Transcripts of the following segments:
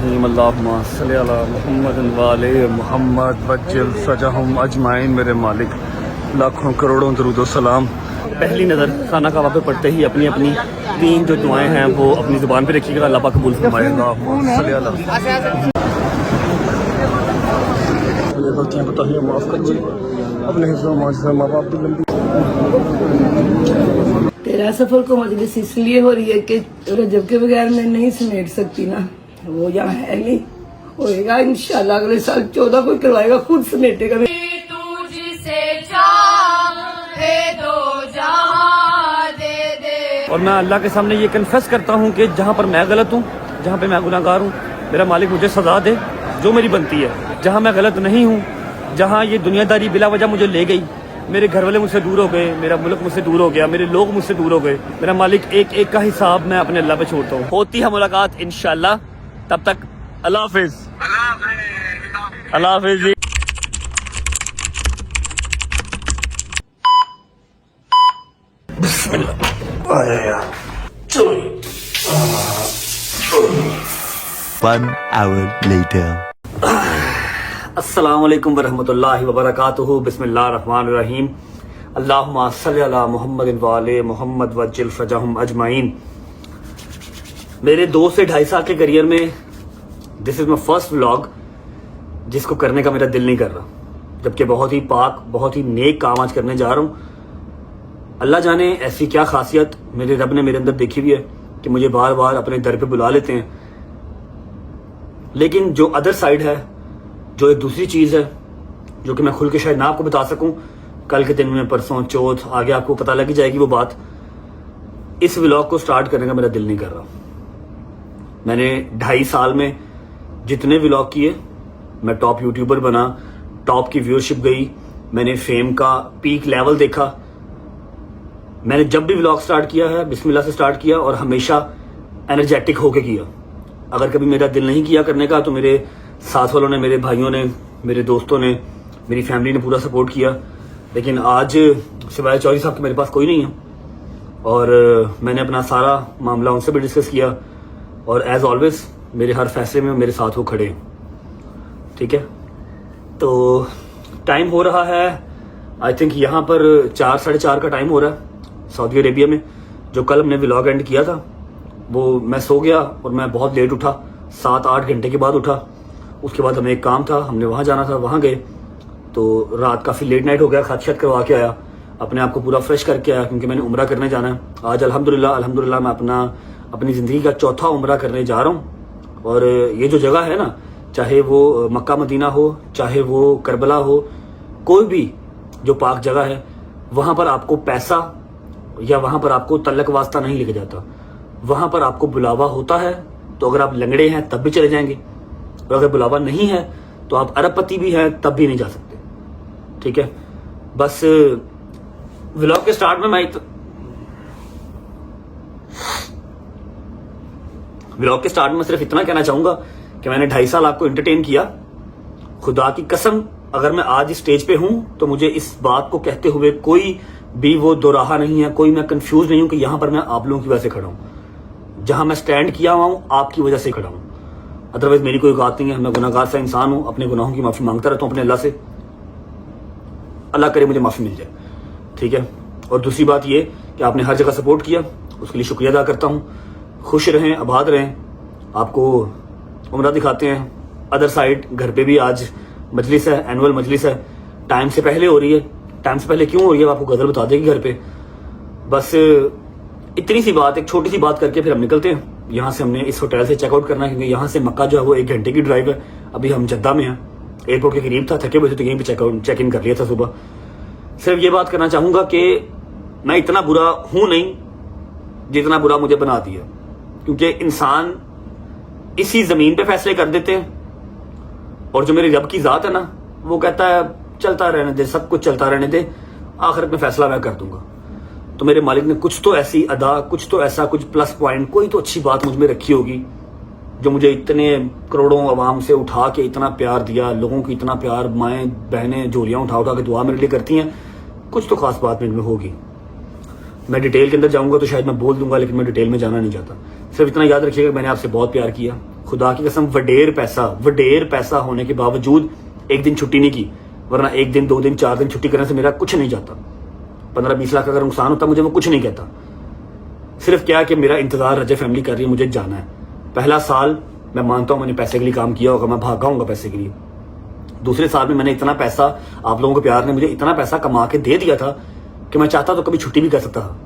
रहीम अल्लाहुम्मा सल्ली अला मुहम्मद वाले मुहम्मद वज्जिल सजाहुम अजमाइन। मेरे मालिक लाखों करोड़ों दरूद सलाम। पहली नज़र खाना कबाब पे पढ़ते ही अपनी अपनी तीन जो दुआएं हैं वो अपनी ज़ुबान पे रखिएगा। अल्लाह पाक कबूल फरमाए। अल्लाहुम्मा सल्ली अला गलतियां बताइए, माफ़ करिए, अपने हिस्सों माँ बाप की लंबी। तेरा सफर को मजलिस इसलिए हो रही है कि रजब के बगैर मैं नहीं समेट सकती ना, वो यहाँ है नहीं, होएगा इंशाल्लाह अगले साल 14 को करवाएगा, खुद समेटेगा। और मैं अल्लाह के सामने ये कन्फेस करता हूँ कि जहाँ पर मैं गलत हूँ, जहाँ पे मैं गुनाहगार हूँ, मेरा मालिक मुझे सजा दे जो मेरी बनती है। जहाँ मैं गलत नहीं हूँ, जहाँ ये दुनियादारी बिला वजह मुझे ले गई, मेरे घर वाले मुझसे दूर हो गए, मेरा मुल्क मुझसे दूर हो गया, मेरे लोग मुझसे दूर हो गए, मेरा मालिक एक एक का हिसाब मैं अपने अल्लाह पे छोड़ता हूँ। होती है मुलाकात इंशाल्लाह, तब तक अल्लाह हाफिज। अल्लाह हाफिज जी। One hour later. अस्सलाम वालेकुम वरहमतुल्लाहि वबरकातुहू। बिस्मिल्लाहिर रहमानिर रहीम। अल्लाहुम्मा सल्ली अला मुहम्मद वाले मुहम्मद वज्जिल फजहुम अजमाइन। मेरे 2 से 2.5 साल के करियर में this is my first vlog जिसको करने का मेरा दिल नहीं कर रहा, जबकि बहुत ही पाक, बहुत ही नेक काम आज करने जा रहा हूँ। अल्लाह जाने ऐसी क्या खासियत मेरे रब ने मेरे अंदर देखी हुई है कि मुझे बार बार अपने दर पे बुला लेते हैं। लेकिन जो अदर साइड है, जो एक दूसरी चीज़ है, जो कि मैं खुल के शायद ना आपको बता सकूं, कल के दिन में, परसों, चौथ, आगे आपको पता लग ही जाएगी वो बात। इस व्लॉग को स्टार्ट करने का मेरा दिल नहीं कर रहा। मैंने 2.5 साल में जितने व्लॉग किए, मैं टॉप यूट्यूबर बना, टॉप की व्यूअरशिप गई, मैंने फेम का पीक लेवल देखा। मैंने जब भी व्लॉग स्टार्ट किया है बिस्मिल्लाह से स्टार्ट किया और हमेशा एनर्जेटिक होके किया। अगर कभी मेरा दिल नहीं किया करने का तो मेरे साथ वालों ने, मेरे भाइयों ने, मेरे दोस्तों ने, मेरी फैमिली ने पूरा सपोर्ट किया। लेकिन आज सिवाय चौधरी साहब के मेरे पास कोई नहीं है और मैंने अपना सारा मामला उनसे भी डिस्कस किया और एज ऑलवेज मेरे हर फैसले में मेरे साथ वो खड़े हैं। ठीक है, तो टाइम हो रहा है आई थिंक यहाँ पर 4, 4:30 का टाइम हो रहा है सऊदी अरेबिया में। जो कल हमने व्लॉग एंड किया था वो मैं सो गया और मैं बहुत लेट उठा, 7-8 घंटे के बाद उठा। उसके बाद हमें एक काम था, हमने वहाँ जाना था, वहाँ गए तो रात काफ़ी लेट नाइट हो गया। खत शत करवा के आया, अपने आप को पूरा फ्रेश करके आया क्योंकि मैंने उम्रा करने जाना है। आज अल्हम्दुलिल्लाह मैं अपनी ज़िंदगी का चौथा उम्रा करने जा रहा हूँ। और ये जो जगह है ना, चाहे वो मक्का मदीना हो, चाहे वो करबला हो, कोई भी जो पाक जगह है, वहाँ पर आपको पैसा या वहाँ पर आपको तल्लक वास्ता नहीं लेके जाता। वहाँ पर आपको बुलावा होता है तो अगर आप लंगड़े हैं तब भी चले जाएंगे, और अगर बुलावा नहीं है तो आप अरबपति भी हैं तब भी नहीं जा सकते। ठीक है, बस व्लॉग के स्टार्ट में मैं सिर्फ इतना कहना चाहूंगा कि मैंने 2.5 साल आपको एंटरटेन किया। खुदा की कसम, अगर मैं आज इस स्टेज पे हूं तो मुझे इस बात को कहते हुए कोई भी वो दोराहा नहीं है, कोई मैं कंफ्यूज नहीं हूं कि यहां पर मैं आप लोगों की वजह से खड़ा हूं। जहां मैं स्टैंड किया हुआ हूं आपकी वजह से खड़ा हूं, अदरवाइज मेरी कोई औकात नहीं है। मैं गुनाहगार सा इंसान हूं, अपने गुनाहों की माफी मांगता रहता हूं अपने अल्लाह से। अल्लाह करे मुझे माफी मिल जाए। ठीक है, और दूसरी बात ये कि आपने हर जगह सपोर्ट किया, उसके लिए शुक्रिया अदा करता हूँ। खुश रहें, आबाद रहें। आपको उम्रा दिखाते हैं अदर साइड। घर पे भी आज मजलिस है, एनुअल मजलिस है, टाइम से पहले हो रही है। टाइम से पहले क्यों हो रही है आपको गजल बता देगी घर पे। बस इतनी सी बात, एक छोटी सी बात करके फिर हम निकलते हैं। यहाँ से हमने इस होटल से चेकआउट करना है क्योंकि यहाँ से मक्का जो है वो 1 घंटे की ड्राइव है। अभी हम जद्दा में हैं, एयरपोर्ट के करीब था, थके हुए थे तो यहीं पे चेक इन कर लिया था सुबह। सिर्फ ये बात करना चाहूंगा कि मैं इतना बुरा हूं नहीं जितना बुरा मुझे बना दिया, क्योंकि इंसान इसी जमीन पे फैसले कर देते हैं और जो मेरी रब की जात है ना, वो कहता है चलता रहने दे, सब कुछ चलता रहने दे, आखिरत में फैसला मैं कर दूंगा। तो मेरे मालिक ने कुछ तो ऐसी अदा, कुछ तो ऐसा, कुछ प्लस पॉइंट, कोई तो अच्छी बात मुझ में रखी होगी जो मुझे इतने करोड़ों आवाम से उठा के इतना प्यार दिया। लोगों की इतना प्यार, माएँ बहनें झोलियाँ उठा उठा के दुआ मेरे लिए करती हैं। कुछ तो खास बात मेरे में होगी। मैं डिटेल के अंदर जाऊंगा तो शायद मैं बोल दूंगा, लेकिन मैं डिटेल में जाना नहीं चाहता। सिर्फ इतना याद रखिएगा, मैंने आपसे बहुत प्यार किया, खुदा की कसम वडेर पैसा होने के बावजूद एक दिन छुट्टी नहीं की, वरना एक दिन 2 दिन 4 दिन छुट्टी करने से मेरा कुछ नहीं जाता। 15-20 लाख अगर नुकसान होता मुझे वो कुछ नहीं कहता। सिर्फ क्या कि मेरा इंतजार रजा फैमिली कर रही है, मुझे जाना है। पहला साल मैं मानता हूं मैंने पैसे के लिए काम किया होगा, मैं भागा हूंगा पैसे के लिए। दूसरे साल में मैंने इतना पैसा, आप लोगों के प्यार ने मुझे इतना पैसा कमा के दे दिया था कि मैं चाहता तो कभी छुट्टी भी कर सकता था,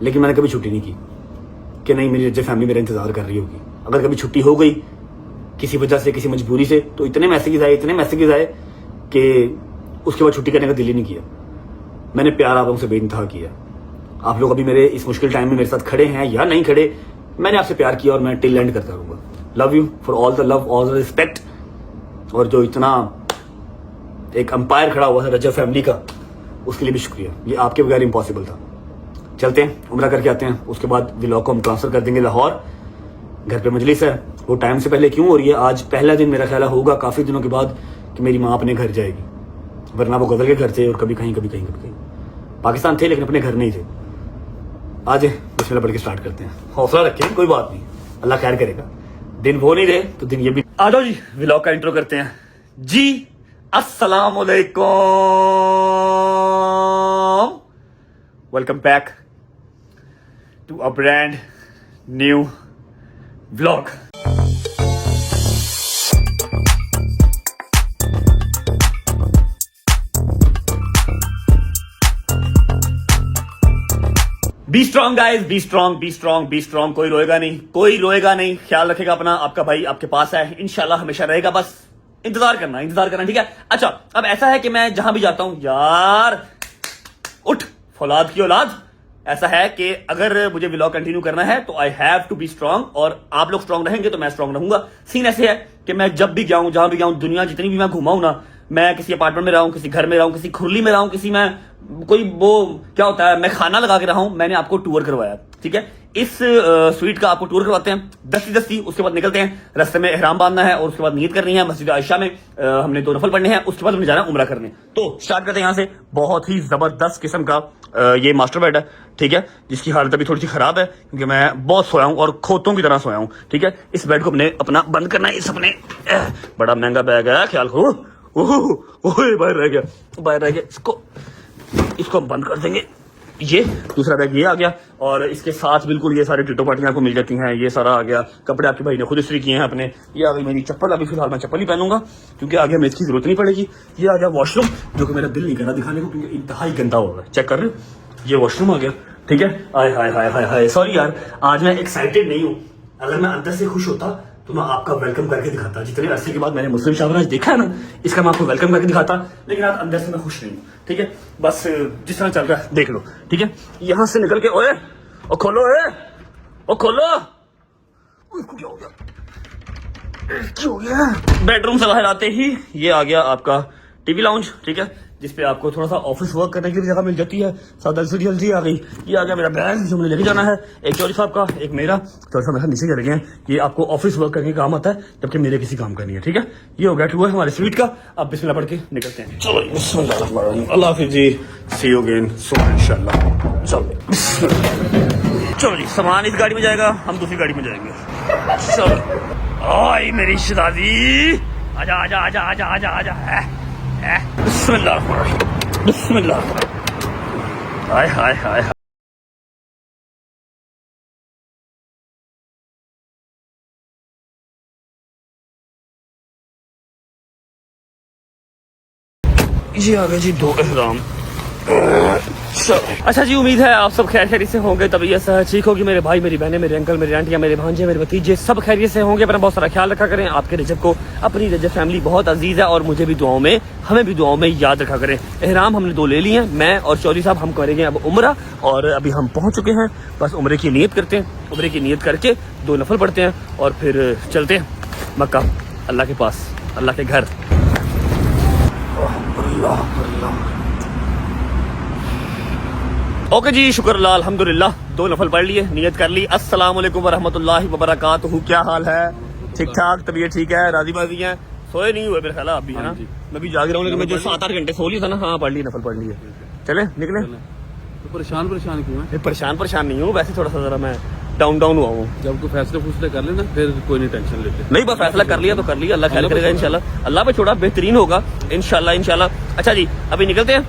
लेकिन मैंने कभी छुट्टी नहीं की कि नहीं मेरी रजा फैमिली मेरा इंतजार कर रही होगी। अगर कभी छुट्टी हो गई किसी वजह से, किसी मजबूरी से, तो इतने मैसेजेस आए कि उसके बाद छुट्टी करने का दिल ही नहीं किया। मैंने प्यार आप लोगों से बेइंतहा किया। आप लोग अभी मेरे इस मुश्किल टाइम में मेरे साथ खड़े हैं या नहीं खड़े, मैंने आपसे प्यार किया और मैं टिल एंड करता रहूंगा। Love you for all the love, all the respect. और जो इतना एक अंपायर खड़ा हुआ था रजा फैमिली का, उसके लिए भी शुक्रिया। ये आपके बगैर इम्पॉसिबल था। चलते हैं, उम्रा करके आते हैं, उसके बाद व्लॉग को हम ट्रांसफर कर देंगे लाहौर। घर पे मजलिस है, वो टाइम से पहले क्यों हो रही है? आज पहला दिन मेरा ख्याल होगा काफी दिनों के बाद कि मेरी माँ अपने घर जाएगी, वरना वो गदर के घर थे और कभी कहीं पाकिस्तान थे लेकिन अपने घर नहीं थे। आज बिस्मिल्लाह पढ़ के स्टार्ट करते हैं। हौसला रखें, कोई बात नहीं, अल्लाह खैर करेगा। दिन वो नहीं रहे तो दिन ये भी। आ जाओ जी, व्लॉग का इंट्रो करते हैं जी। अस्सलाम वालेकुम, welcome back to a brand new vlog. Be strong guys, be strong. कोई रोएगा नहीं। ख्याल रखेगा अपना, आपका भाई आपके पास है, इंशाल्लाह हमेशा रहेगा। बस इंतजार करना, ठीक है। अच्छा, अब ऐसा है कि मैं जहां भी जाता हूं, यार उठ फौलाद की औलाद, ऐसा है कि अगर मुझे व्लॉग कंटिन्यू करना है तो I have to be strong, और आप लोग स्ट्रांग रहेंगे तो मैं स्ट्रांग रहूंगा। सीन ऐसे है कि मैं जब भी जाऊं, जहां भी जाऊं, दुनिया जितनी भी मैं घुमाऊं ना, मैं किसी अपार्टमेंट में रहा हूं, किसी घर में रहा हूं, किसी खुरली में रहा हूं, किसी में कोई वो क्या होता है, मैं खाना लगा के रहा हूं, मैंने आपको टूर करवाया, ठीक है। इस स्वीट का आपको टूर करवाते हैं दस्ती। उसके बाद निकलते हैं, रास्ते में एहराम बांधना है और उसके बाद नियत करनी है। मस्जिद आयशा में हमने 2 नफल पढ़ने हैं, उसके बाद हमने जाना है उम्रा करने। तो स्टार्ट करते हैं यहाँ से। बहुत ही जबरदस्त किस्म का ये मास्टर बेड है, ठीक है, जिसकी हालत अभी थोड़ी सी खराब है क्योंकि मैं बहुत सोया हूँ और खोतों की तरह सोया हूँ, ठीक है। इस बेड को अपने अपना बंद करना है। इस अपने बड़ा महंगा बैग है, ख्याल करो। बाहर रह गया। इसको हम बंद कर देंगे। ये दूसरा बैग ये आ गया, और इसके साथ बिल्कुल ये सारे टिटो पाटियां आपको मिल जाती हैं। ये सारा आ गया, कपड़े आपके भाई ने खुद इस्त्री किए हैं अपने। ये आ गई मेरी चप्पल, अभी फिलहाल मैं चप्पल ही पहनूंगा क्योंकि आगे हमें इसकी जरूरत नहीं पड़ेगी। ये आ गया वॉशरूम, जो कि मेरा दिल नहीं कर रहा दिखाने को क्योंकि इंतहाई गंदा हो रहा है। चेक कर रहे हो, ये वॉशरूम आ गया, ठीक है। हाय सॉरी यार, आज मैं एक्साइटेड नहीं हूँ। अगर मैं अंदर से खुश होता तो मैं आपका वेलकम करके दिखाता। जितने अरसे के बाद मैंने मुस्लिम शाहराज देखा है ना, इसका मैं आपको वेलकम करके दिखाता, लेकिन आज अंदर से मैं खुश नहीं हूँ, ठीक है। बस जिस तरह चल रहा है देख लो, ठीक है। यहां से निकल के ओए ओ खोलो, क्या हो गया? बेडरूम से बाहर आते ही ये आ गया आपका टीवी लाउंज, ठीक है, जिसपे आपको थोड़ा सा ऑफिस वर्क करने की भी जगह मिल जाती है। साथ एलसीडी आ गई। ये आ गया मेरा बैग जो मुझे लेके जाना है, एक चौधरी साहब का, एक मेरा। चौधरी साहब मेरे नीचे चले गए हैं। ये आपको ऑफिस वर्क करने का काम आता है, जबकि मेरे किसी काम का नहीं है, ठीक है। ये हो गया टूर हमारे स्वीट का। अब बिस्मिल्लाह पढ़ के निकलते हैं। चलो अल्लाह हाफिज़ जी, सी यू अगेन सून इंशाल्लाह। चलो जी, सामान इस गाड़ी में जाएगा, हम दूसरी गाड़ी में जाएंगे। चलो आई मेरी शहजादी, आजा। बिस्मिल्लाह। हाय। ये आ गए जी 2 एहराम। अच्छा जी, उम्मीद है आप सब खैरियत से होंगे, तबीयत सेहत ठीक होगी। मेरे भाई, मेरी बहनें, मेरे अंकल, मेरे आंटियां, मेरे भांजे, मेरे भतीजे सब खैरियत से होंगे। अपना बहुत सारा ख्याल रखा करें। आपके रजब को, अपनी रजब फैमिली बहुत अजीज है और मुझे भी दुआओं में, हमें भी दुआओं में याद रखा करें। एहराम हमने 2 ले लिए हैं, मैं और चौधरी साहब। हम करेंगे अब उम्रा, और अभी हम पहुंच चुके हैं। बस उम्रे की नियत करते हैं, उम्रे की नियत करके 2 नफल पढ़ते हैं और फिर चलते हैं मक्का, अल्लाह के पास, अल्लाह के घर। ओके जी, शुक्र अल्लाह, अल्हम्दुलिल्लाह 2 नफल पढ़ लिए, नियत कर ली। अस्सलाम वालेकुम वरहमतुल्लाहि वबरकातुहू। क्या हाल है? ठीक ठाक, तबीयत ठीक है, राजी बाजी है? सोए नहीं हुए मेरे ख्याल आप भी, है ना? मैं भी जाग रहा हूँ, लेकिन मैं जो 7-8 घंटे सो लिया था ना, हाँ पढ़ ली, नफल पढ़ लिए। चले निकले। परेशान क्यों है? परेशान नहीं हूँ, वैसे थोड़ा सा जरा मैं डाउन डाउन हुआ हूँ। जब कोई फैसले कर लेना फिर कोई नहीं टेंशन लेते। नहीं बस फैसला कर लिया तो कर लिया, अल्लाह खैर करेगा इंशाल्लाह। अल्लाह पे छोड़ा बेहतरीन होगा इंशाल्लाह। अच्छा जी अभी निकलते हैं।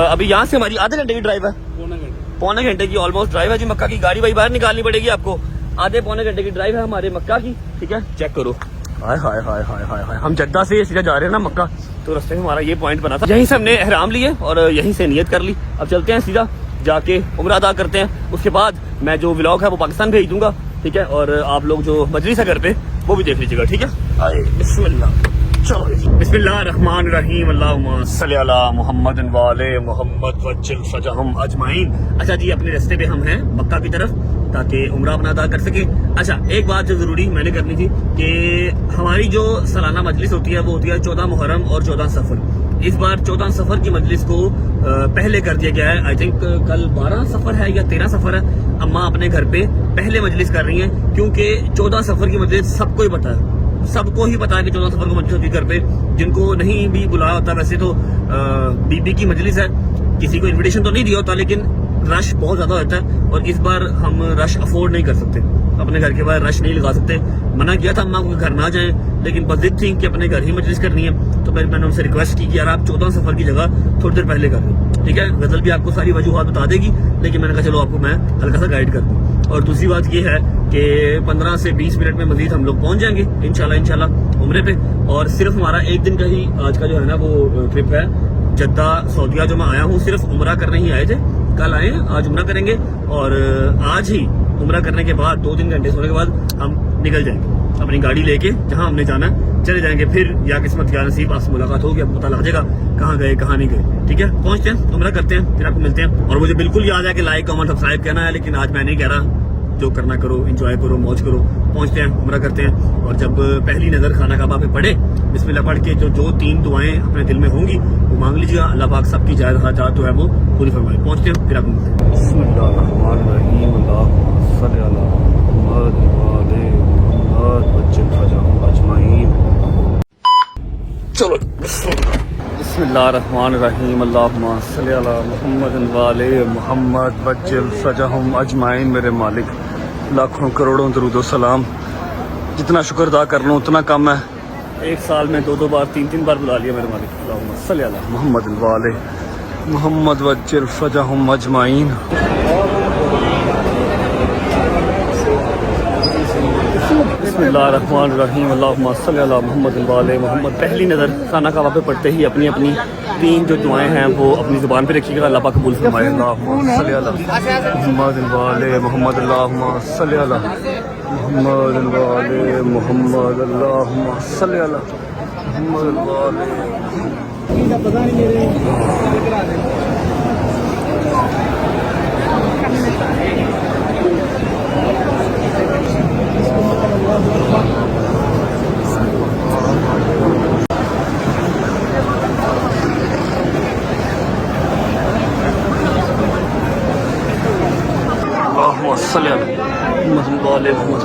अभी यहाँ से हमारी आधे घंटे की ड्राइव है, पौने घंटे की ऑलमोस्ट ड्राइव है जी। मक्का की गाड़ी भाई बाहर निकालनी पड़ेगी आपको, आधे पौने घंटे की ड्राइव है हमारे मक्का की, ठीक है। चेक करो, हाय हाय हाय हाय हाय हाय। हम जद्दा से सीधा जा रहे हैं ना मक्का, तो रास्ते में हमारा ये पॉइंट बना था, यहीं से हमने एहराम लिए और यहीं से नियत कर ली। अब चलते हैं सीधा जाके उम्रा अदा करते हैं। उसके बाद मैं जो व्लॉग है वो पाकिस्तान भेज दूंगा, ठीक है। और आप लोग जो मजलिस है घर पे वो भी देख लीजिएगा, ठीक है। आए बिस्मिल्लाह, चलो बिस्मिल्लाहिर्रहमानिर्रहीम, अल्लाहुम्मा सल्ली अला मुहम्मद व आले मुहम्मद वज्जिल फजहम अजमाइन। अच्छा जी अपने रास्ते पे हम हैं मक्का की तरफ, ताकि उम्रा अपना अदा कर सके। अच्छा एक बात जो जरूरी मैंने करनी थी कि हमारी जो सालाना मजलिस होती है वो होती है 14 मुहर्रम और 14 सफर। इस बार 14 सफर की मजलिस को पहले कर दिया गया है। आई थिंक कल 12 सफर है या 13 सफर है। अम्मा अपने घर पे पहले मजलिस कर रही हैं, क्योंकि 14 सफर की मजलिस सबको ही पता है, सबको ही पता है कि 14 सफर को मजलिस होती है घर पे। जिनको नहीं भी बुलाया होता, वैसे तो बीबी की मजलिस है, किसी को इन्विटेशन तो नहीं दिया होता, लेकिन रश बहुत ज्यादा होता है और इस बार हम रश अफोर्ड नहीं कर सकते, अपने घर के बाहर रश नहीं लगा सकते। मना किया था अम्मा को घर ना जाएं, लेकिन बस जिद थी कि अपने घर ही मजलिस करनी है। तो मैंने उनसे रिक्वेस्ट की कि यार आप 14 सफर की जगह थोड़ी देर पहले कर लें, ठीक है। गजल भी आपको सारी वजूहात बता देगी, लेकिन मैंने कहा चलो आपको मैं हल्का सा गाइड कर दूं। और दूसरी बात ये है कि 15 से 20 मिनट में मजीद हम लोग पहुंच जाएंगे इंशाल्लाह उम्रे पे। और सिर्फ हमारा एक दिन का ही आज का जो है ना वो ट्रिप है जद्दा सऊदीया। जो मैं आया हूँ सिर्फ उम्रा करने ही आए थे, कल आए, आज उम्रा करेंगे और आज ही उम्रा करने के बाद 2-3 घंटे सोने के बाद हम निकल जाएंगे अपनी गाड़ी लेके, जहां हमने जाना है चले जाएंगे। फिर या किस्मत या नसीब आपसे मुलाकात होगी, आपको पता लग जाएगा कहाँ गए कहाँ नहीं गए, ठीक है। पहुंचते हैं, उम्रा करते हैं, फिर आपको मिलते हैं। और मुझे बिल्कुल याद है कि लाइक कमेंट सब्सक्राइब करना है, लेकिन आज मैं नहीं कह रहा, जो करना करो, एंजॉय करो, मौज करो। पहुंचते हैं, उम्रा करते हैं। और जब पहली नजर खाना काबा पे पड़े, बिस्मिल्लाह पढ़ के जो 3 दुआएं अपने दिल में होंगी वो मांग लीजिएगा, अल्लाह पाक सबकी जायज हाजात जो है वो पूरी फरमाए। पहुंचते हैं, फिर आपको मिलते हैं। बिस्मिल्लाहिर्रहमानिर्रहीम, अल्लाहुम्मा सल्ली अला मुहम्मद व आले मुहम्मद वज्जिल फजहम अजमाइन। चलो बिस्मिल्लाहिर्रहमानिर्रहीम, अल्लाहुम्मा सल्ली अला मुहम्मद व आले मुहम्मद वज्जिल फजहम अजमाइन। मेरे मालिक लाखों करोड़ों दरूद व सलाम, जितना शुक्र अदा कर लूँ उतना कम है। एक साल में 2-2 बार 3-3 बार बुला लिया मेरे मालिक। अल्लाहुम्मा सल्ली अला मुहम्मद व आले मुहम्मद वज्जिल फजहम अजमाइन। बिस्मिल्लाहिर्रहमानिर्रहीम, अल्लाहुम्मा सल्ली अला मुहम्मद व आले मुहम्मद। पहली नज़र खाना काबा पे पढ़ते ही अपनी अपनी 3 जो दुआएं हैं वो अपनी ज़ुबान पे रखिएगा, अल्लाह पाक कबूल फरमाए। अल्लाहुम्मा सल्ली अला मुहम्मद व आले मुहम्मद, अल्लाहुम्मा सल्ली अला मुहम्मद व आले मुहम्मद, अल्लाहुम्मा सल्ली अला मुहम्मद व आले। अल्लाहुम्मा सल्ली अला मुहम्मद व आले मुहम्मद।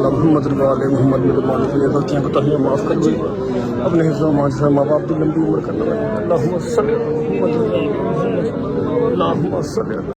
मोहम्मद मोहम्मद मेरे मालिक ने गलतियाँ कोताहियाँ माफ़ कर दी, अपने हिफ्ज़ मान से माँ बाप की लंबी उम्र करना लगे। अल्लाहुम्मा सल्ली अला मुहम्मद, अल्लाहुम्मा सल्ली अला।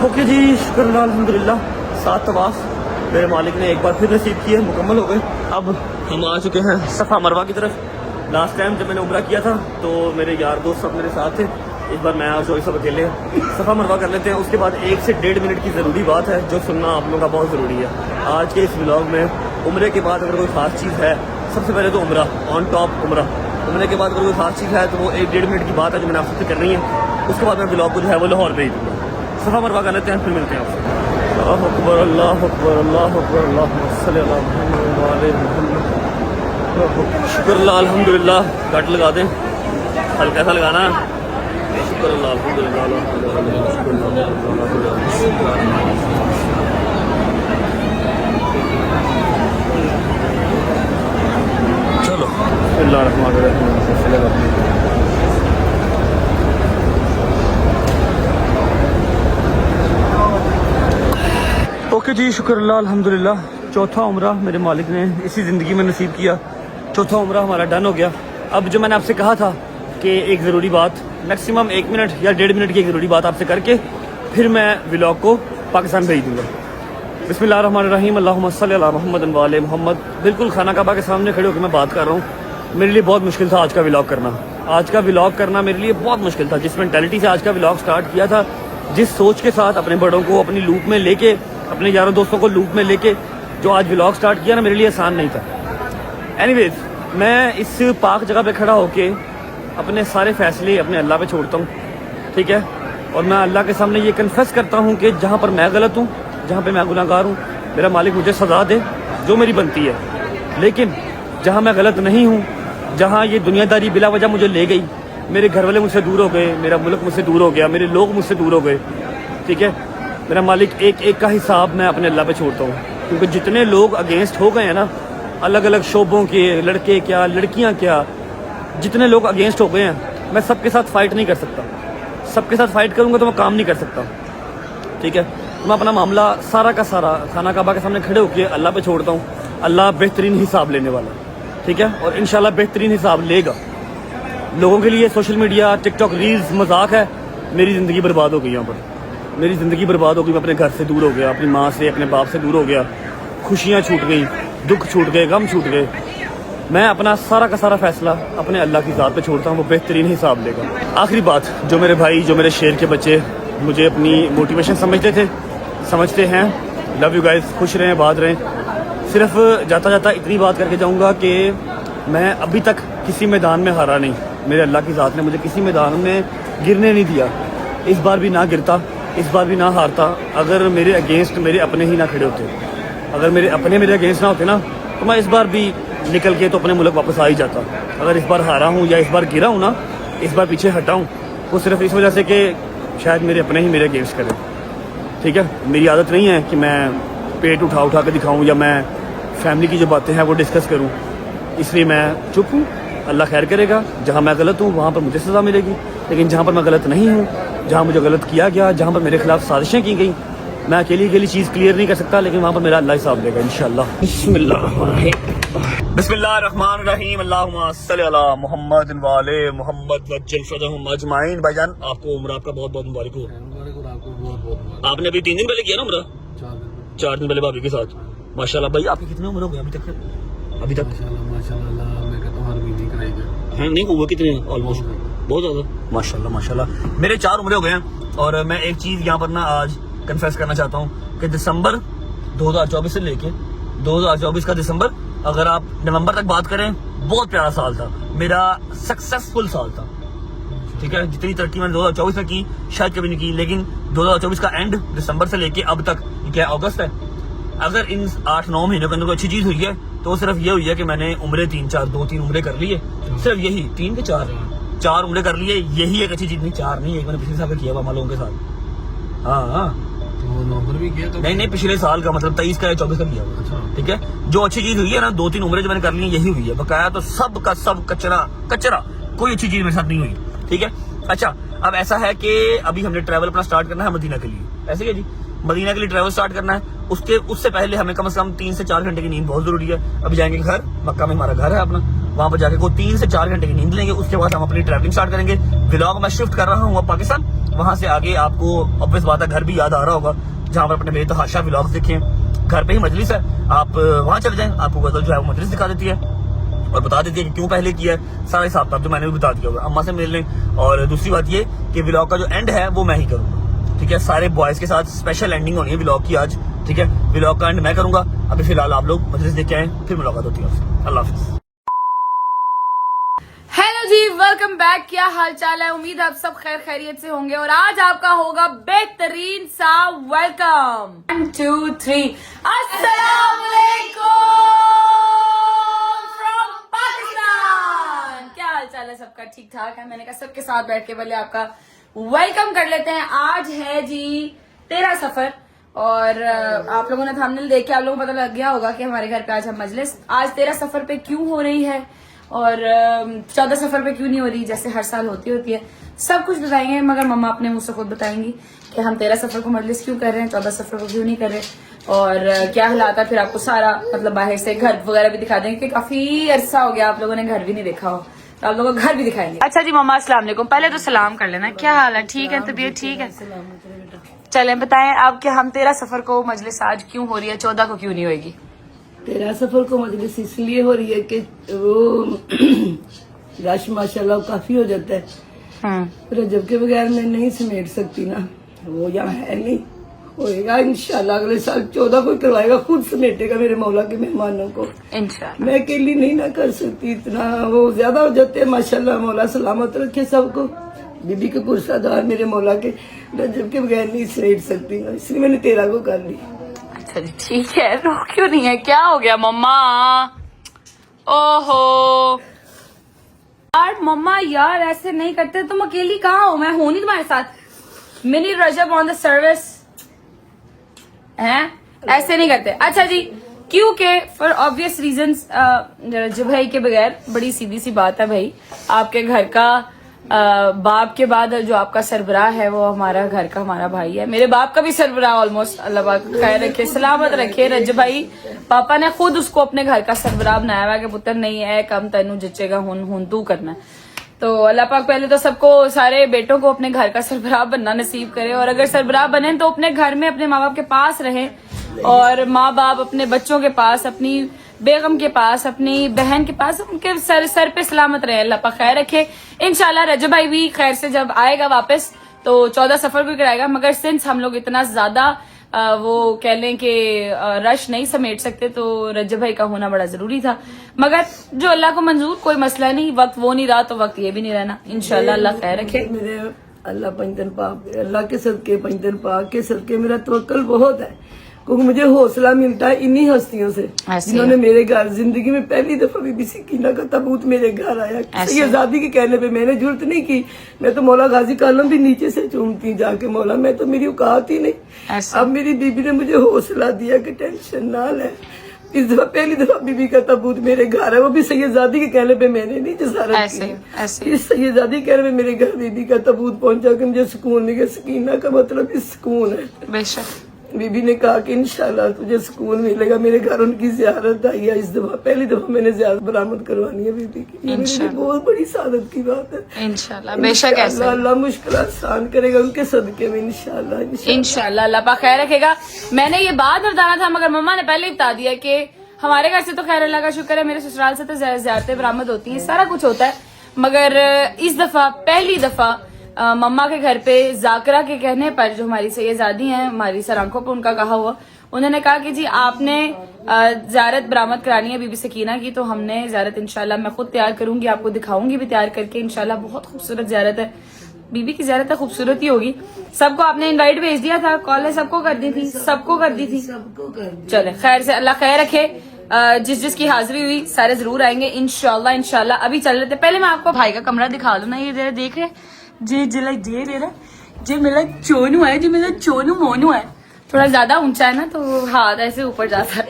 ओके जी, शुक्र अल्हम्दुलिल्लाह, 7 तवाफ मेरे मालिक ने एक बार फिर नसीब किए, मुकम्मल हो गए। अब हम आ चुके हैं सफ़ा मरवा की तरफ। लास्ट टाइम जब मैंने उम्रा किया था तो मेरे यार दोस्त सब मेरे साथ थे, इस बार मैं और जोई सब अकेले हैं। सफ़ा मरवा कर लेते हैं, उसके बाद 1 से 1.5 मिनट की ज़रूरी बात है जो सुनना आप लोगों का बहुत ज़रूरी है। आज के इस व्लॉग में उम्रे के बाद अगर कोई ख़ास चीज़ है, सबसे पहले तो उम्रा ऑन टॉप उम्रा। उम्रे के बाद अगर कोई ख़ास चीज़ है तो वो 1-1.5 मिनट की बात है जो मैंने आपसे करनी है। उसके बाद मैं व्लॉग को जो है वो लाहौर भेज दूँगा। सफ़ा मरवा कर लेते हैं, फिर मिलते हैं आपसे। अल्लाह अकबर अल्लाह अकबर अल्लाह अकबर अल्लाहुम्मा सल्ली अला मुहम्मद व आले मुहम्मद। शुक्र अल्लाह अल्हम्दुलिल्लाह। कट लगा दें, हल्का सा लगाना। शुक्र अल्लाह अल्हम्दुलिल्लाह चलो ओके जी, शुक्र अल्लाह अल्हम्दुलिल्लाह। चौथा उम्रा मेरे मालिक ने इसी ज़िंदगी में नसीब किया। चौथा उम्रा हमारा डन हो गया। अब जो मैंने आपसे कहा था कि एक ज़रूरी बात, मैक्सिमम 1 मिनट या 1.5 मिनट की एक ज़रूरी बात आपसे करके फिर मैं व्लॉग को पाकिस्तान भेज दूँगा। बिस्मिल्लाहिर्रहमानिर्रहीम, अल्लाहुम्मा सल्ली अला मुहम्मद व आले मुहम्मद। बिल्कुल खाना काबा के सामने खड़े होकर मैं बात कर रहा हूँ। मेरे लिए बहुत मुश्किल था आज का व्लॉग करना। आज का व्लॉग करना मेरे लिए बहुत मुश्किल था। जिस मेंटालिटी से आज का व्लॉग स्टार्ट किया था, जिस सोच के साथ अपने बड़ों को अपनी लूप में लेके, अपने यारों दोस्तों को लूप में लेके जो आज व्लॉग स्टार्ट किया ना, मेरे लिए आसान नहीं था। एनीवेज, मैं इस पाक जगह पे खड़ा होके अपने सारे फैसले अपने अल्लाह पे छोड़ता हूँ, ठीक है। और मैं अल्लाह के सामने ये कन्फेस करता हूँ कि जहाँ पर मैं गलत हूँ, जहाँ पे मैं गुनाहगार हूँ, मेरा मालिक मुझे सज़ा दे जो मेरी बनती है। लेकिन जहाँ मैं गलत नहीं हूँ, जहाँ ये दुनियादारी बिला वजह मुझे ले गई, मेरे घर वाले मुझसे दूर हो गए, मेरा मुल्क मुझसे दूर हो गया, मेरे लोग मुझसे दूर हो गए, ठीक है। मेरा मालिक एक एक का हिसाब मैं अपने अल्लाह पे छोड़ता हूँ। क्योंकि जितने लोग अगेंस्ट हो गए हैं ना, अलग अलग शोबों के, लड़के क्या लड़कियाँ क्या, जितने लोग अगेंस्ट हो गए हैं, मैं सबके साथ फ़ाइट नहीं कर सकता। सबके साथ फ़ाइट करूँगा तो मैं काम नहीं कर सकता, ठीक है। मैं अपना मामला सारा का सारा खाना काबा के सामने खड़े होकर अल्लाह पे छोड़ता हूँ। अल्लाह बेहतरीन हिसाब लेने वाला, ठीक है। और इंशाल्लाह बेहतरीन हिसाब लेगा। लोगों के लिए सोशल मीडिया, टिकटॉक, रील्स मजाक है। मेरी ज़िंदगी बर्बाद हो गई यहाँ पर। मेरी ज़िंदगी बर्बाद हो गई। मैं अपने घर से दूर हो गया, अपनी माँ से, अपने बाप से दूर हो गया। खुशियाँ छूट गई, दुख छूट गए, गम छूट गए। मैं अपना सारा का सारा फैसला अपने अल्लाह की ज़ात पे छोड़ता हूँ। वो बेहतरीन हिसाब लेगा। आखिरी बात, जो मेरे भाई, जो मेरे शेर के बच्चे मुझे अपनी मोटिवेशन समझते थे, समझते हैं, लव यू गाइस। खुश रहें, आबाद रहें। सिर्फ जाता जाता इतनी बात करके जाऊँगा कि मैं अभी तक किसी मैदान में हारा नहीं। मेरे अल्लाह की ज़ात ने मुझे किसी मैदान में गिरने नहीं दिया। इस बार भी ना गिरता, इस बार भी ना हारता, अगर मेरे अगेंस्ट मेरे अपने ही ना खड़े होते। अगर मेरे अपने मेरे अगेंस्ट ना होते ना, तो मैं इस बार भी निकल के तो अपने मुल्क वापस आ ही जाता। अगर इस बार हारा हूँ या इस बार गिरा हूँ ना, इस बार पीछे हटा हूँ, वो सिर्फ इस वजह से कि शायद मेरे अपने ही मेरे अगेंस्ट करें, ठीक है। मेरी आदत नहीं है कि मैं पेट उठा उठा के दिखाऊँ या मैं फैमिली की जो बातें हैं वो डिस्कस करूँ, इसलिए मैं चुप हूँ। अल्लाह खैर करेगा। जहाँ मैं गलत हूँ वहाँ पर मुझे सज़ा मिलेगी। लेकिन जहाँ पर मैं गलत नहीं हूँ, जहाँ मुझे गलत किया गया, जहाँ पर मेरे खिलाफ साजिशें की गई, मैं अकेली चीज़ क्लियर नहीं कर सकता। लेकिन वहाँ पर मेरा अल्लाह हिसाब लेगा इंशाअल्लाह। बिस्मिल्लाहिर्रहमानिर्रहीम, अल्लाहुम्मा सल्ली अला मुहम्मद व आले मुहम्मद वज्जल फरहम अजमाइन। भाईजान, आपको उम्र आपका बहुत बहुत मुबारक हो। आपने अभी 3 दिन पहले किया ना उम्र? 4 दिन पहले भाभी के साथ। माशाल्लाह भाई, आपकी कितनी उम्र हो गई अभी तक? माशाल्लाह, मैं कहता हूँ हर महीने कराएगा। हैं नहीं हुआ कितने? ऑलमोस्ट बहुत ज़्यादा। माशाल्लाह माशाल्लाह। मेरे 4 उम्रे हो गए हैं। और मैं एक चीज़ यहाँ पर ना आज कन्फेस करना चाहता हूँ कि दिसंबर 2024 से लेके 2024 का दिसंबर, अगर आप नवंबर तक बात करें, बहुत प्यारा साल था। मेरा सक्सेसफुल साल था, ठीक है। जितनी तरक्की मैंने 2024 में की शायद कभी नहीं की। लेकिन 2024 का एंड दिसंबर से लेके अब तक, क्या अगस्त है, अगर इन 8-9 महीनों के अंदर कोई अच्छी चीज़ हुई है तो सिर्फ ये हुई है कि मैंने उम्रे 2-3 उम्रे कर लिए। सिर्फ यही 3 के 4 उम्रे कर लिए। यही एक अच्छी चीज़। नहीं 4 नहीं, एक मैंने पिछले साल किया हुआ लोगों के साथ। हाँ, तो नवंबर भी किया? तो नहीं, पिछले साल का मतलब 23 का या 24 का किया हुआ। अच्छा, ठीक है। जो अच्छी चीज़ हुई है ना, 2-3 उम्रे जो मैंने कर ली यही हुई है। बकाया तो सब का सब कचरा, कोई अच्छी चीज़ मेरे साथ नहीं हुई, ठीक है। अच्छा, अब ऐसा है कि अभी हमने ट्रैवल अपना स्टार्ट करना है मदीना के लिए। ऐसे क्या जी, मदीना के लिए ट्रैवल स्टार्ट करना है। उससे पहले हमें कम से कम 3 से 4 घंटे की नींद बहुत जरूरी है। अभी जाएंगे घर, मक्का में हमारा घर है अपना, वहां पर जाके को 3 से 4 घंटे की नींद लेंगे। उसके बाद हम अपनी ट्रैवलिंग स्टार्ट करेंगे। व्लॉग मैं शिफ्ट कर रहा हूँ पाकिस्तान। वहां से आगे आपको ऑब्वियस बात है घर भी याद आ रहा होगा, जहाँ पर अपने बेतहाशा व्लॉग्स देखें। घर पे ही मजलिस है, आप वहां चले जाएं, आपको गजल जो है वो मजलिस दिखा देती है और बता देती है कि क्यों पहले किया है। सारा हिसाब किताब जो मैंने भी बता दिया होगा। अम्मा से मिल लें। और दूसरी बात ये कि व्लॉग का जो एंड है वो मैं ही करूंगा, ठीक है। सारे बॉयज के साथ स्पेशल एंडिंग होनी है व्लॉग की आज, ठीक है। व्लॉग का एंड मैं करूंगा। अभी फिलहाल आप लोग मजलिस देख के आए, फिर मुलाकात होती है आपसे। अल्लाह हाफिज़। हेलो जी वेलकम बैक। क्या हाल चाल है? उम्मीद है आप सब खैर खैरियत से होंगे और आज आपका होगा बेहतरीन सा वेलकम। 1 2 3 अस्सलाम वालेकुम फ्रॉम पाकिस्तान। क्या हाल चाल है सबका? ठीक ठाक है? मैंने कहा सबके साथ बैठ के पहले आपका वेलकम कर लेते हैं। आज है जी 13 सफर और आप लोगों ने थंबनेल देख के आप लोगों को पता लग गया होगा कि हमारे घर पे आज हम मजलिस आज 13 सफर पे क्यों हो रही है और 14 सफर पे क्यों नहीं हो रही जैसे हर साल होती है। सब कुछ बताएंगे मगर मम्मा अपने मुंह से खुद बताएंगी कि हम 13 सफर को मजलिस क्यों कर रहे हैं, 14 सफर को क्यों नहीं कर रहे और क्या हालात है। फिर आपको सारा मतलब बाहर से घर वगैरह भी दिखा देंगे कि काफी अरसा हो गया आप लोगों ने घर भी नहीं देखा हो तो आप लोगों को घर भी दिखाएंगे। अच्छा जी मम्मा अस्सलाम वालेकुम। पहले तो सलाम कर लेना। क्या हाल है? ठीक है? तबीयत ठीक है? चलें बताएं आप कि हम 13 सफर को मजलिस आज क्यों हो रही है, 14 को क्यों नहीं होगी? 13 सफर को मजलिस इसलिए हो रही है कि वो रश माशाल्लाह काफी हो जाता है। रजब के बगैर मैं नहीं समेट सकती ना, वो यहाँ है नहीं। होएगा इंशाल्लाह अगले साल 14 को करवाएगा, खुद समेटेगा मेरे मौला के मेहमानों को इंशाल्लाह। मैं अकेली नहीं ना कर सकती, इतना वो ज्यादा हो जाते हैं। माशाल्लाह मौला सलामत रखे सबको। बीबी के पुरसादार मेरे मौला के, रजब के बगैर नहीं समेट सकती, इसलिए मैंने 13 को कर ली। अच्छा जी ठीक है। रो क्यों नहीं है? क्या हो गया मम्मा? ओहो यार मम्मा यार ऐसे नहीं करते। तुम अकेली कहाँ हो? मैं हूं नहीं तुम्हारे साथ। मिनी रजब ऑन द सर्विस हैं, ऐसे नहीं करते। अच्छा जी क्योंकि फॉर ऑब्वियस रीजंस रजब भाई के बगैर बड़ी सीधी सी बात है भाई, आपके घर का बाप के बाद जो आपका सरबराह है वो हमारा घर का हमारा भाई है। मेरे बाप का भी सरबराह ऑलमोस्ट अल्लाह पाक खैर रखे सलामत रखे रजब भाई। पापा ने खुद उसको अपने घर का सरबराह बनाया हुआ कि पुत्र नहीं है कम तेनू जचेगा हुन तू करना। तो अल्लाह पाक पहले तो सबको सारे बेटों को अपने घर का सरबराह बनना नसीब करे और अगर सरबराह बने तो अपने घर में अपने माँ बाप के पास रहे और माँ बाप अपने बच्चों के पास, अपनी बेगम के पास, अपनी बहन के पास, उनके सर पे सलामत रहे। अल्लाह पाक खैर रखे। इंशाल्लाह रजब भाई भी खैर से जब आएगा वापस तो 14 सफर को कराएगा मगर सिंस हम लोग इतना ज्यादा वो कह लें कि रश नहीं समेट सकते तो रजब भाई का होना बड़ा जरूरी था मगर जो अल्लाह को मंजूर, कोई मसला नहीं। वक्त वो नहीं रहा तो वक्त ये भी नहीं रहना। इंशाल्लाह अल्लाह खैर रखे। मेरे अल्लाह पंजन पाक, अल्लाह के सदके पंजन पाक के सदके मेरा तवक्कल बहुत है क्योंकि मुझे हौसला मिलता है इन्हीं हस्तियों से जिन्होंने मेरे घर जिंदगी में पहली दफा बीबी सकीना का ताबूत मेरे घर आया। ये आजादी के कहने पे मैंने जरूरत नहीं की, मैं तो मौला गाजी कालम भी नीचे से चूमती जाके मौला, मैं तो मेरी औकात ही नहीं। अब मेरी बीबी ने मुझे हौसला दिया कि टेंशन ना ले। इस दफा पहली दफा बीबी का ताबूत मेरे घर है, वो भी सैयदादी के कहने पे मैंने नहीं जसारत की। इस सैयदादी के कहने पे मेरे घर बीबी का ताबूत पहुंचा कि मुझे सुकून मिल गया। सकीना का मतलब इस सुकून है। बेशक बीबी ने कहा कि इंशाल्लाह तुझे सुकून मिलेगा। मेरे घर उनकी ज़ियारत आई है, इस दफा पहली दफा मैंने ज़ियारत बरामद करवानी है बीबी की। ये मेरे लिए बहुत बड़ी सादत की बात है। इंशाल्लाह बेशक ऐसा अल्लाह मुश्किल आसान करेगा उनके सदके में इंशाल्लाह अल्लाह पाक खैर रखेगा। मैंने ये बात बताना था मगर मम्मा ने पहले ही बता दिया कि हमारे घर से तो खैर अल्लाह का शुक्र है, मेरे ससुराल से तो ज़ियारतें बरामद होती हैं, सारा कुछ होता है मगर इस दफा पहली दफा मम्मा के घर पे जाकरा के कहने पर जो हमारी सैयदादी हैं, हमारी सर आंखों पर उनका कहा हुआ, उन्होंने कहा कि जी आपने ज़ियारत बरामद करानी है बीबी सकीना की तो हमने ज़ियारत इंशाल्लाह मैं खुद तैयार करूंगी, आपको दिखाऊंगी भी तैयार करके इंशाल्लाह। बहुत खूबसूरत ज़ियारत है बीबी की, ज़ियारत खूबसूरत ही होगी। सबको आपने इनवाइट भेज दिया था, कॉल सबको कर दी थी, सबको कर दी थी। चले खैर से अल्लाह खैर रखे। जिस जिसकी हाजिरी हुई सारे जरूर आएंगे इंशाल्लाह। अभी चल रहे थे, पहले मैं आपको भाई का कमरा दिखा दूं ना, ये जरा देख रहे जे मेरा चोनू है, जो मेरा चोनू मोनू है, थोड़ा ज्यादा ऊंचा है ना तो हाथ ऐसे ऊपर जाता है।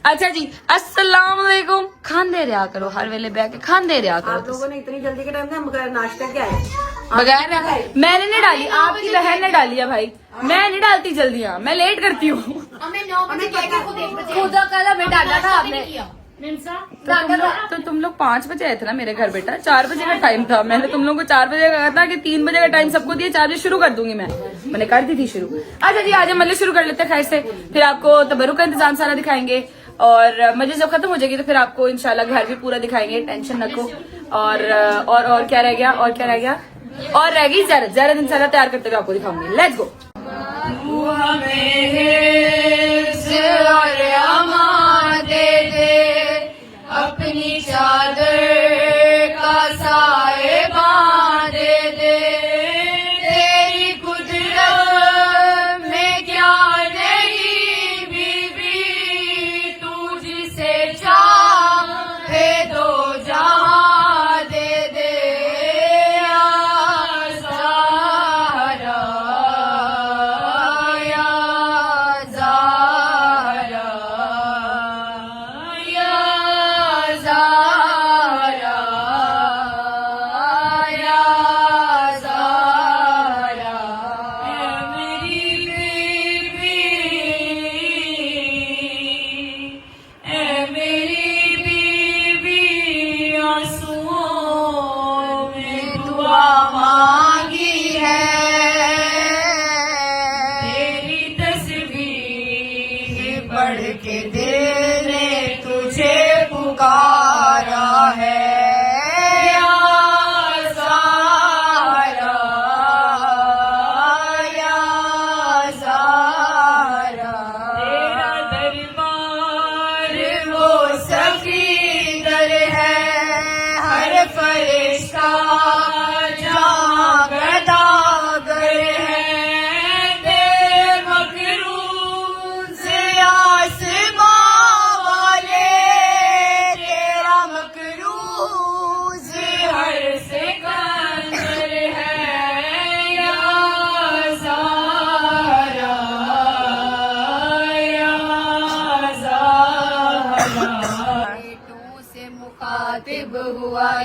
अच्छा जी अस्सलाम वालेकुम। खान दे रहा करो हर वेले बैठ के, खान दे रहा करो। आप लोगों ने इतनी जल्दी के टाइम में बगैर नाश्ते के आए? बगैर मैंने नहीं डाली, आपकी बहन ने डाली है भाई, मैं नहीं डालती जल्दी, मैं लेट करती हूँ। खुदा कल हमें डाला था आपने तो तुम लोग 5 बजे आए थे ना मेरे घर बेटा, 4 बजे का टाइम था। मैंने तुम लोगों को 4 बजे का कहा था कि 3 बजे का टाइम सबको दिया, 4 बजे शुरू कर दूंगी मैंने कर दी थी शुरू। अच्छा जी आज हम मजलिस शुरू कर लेते हैं खैर से, फिर आपको तबरुक का इंतजाम सारा दिखाएंगे और मजलिस जब खत्म हो जाएगी तो फिर आपको इंशाल्लाह घर भी पूरा दिखाएंगे, टेंशन रखो। और क्या रह गया और रह गई ज़ियारत इंशाल्लाह तैयार करते हुए आपको दिखाऊंगी। Let's go. अपनी चादर का साए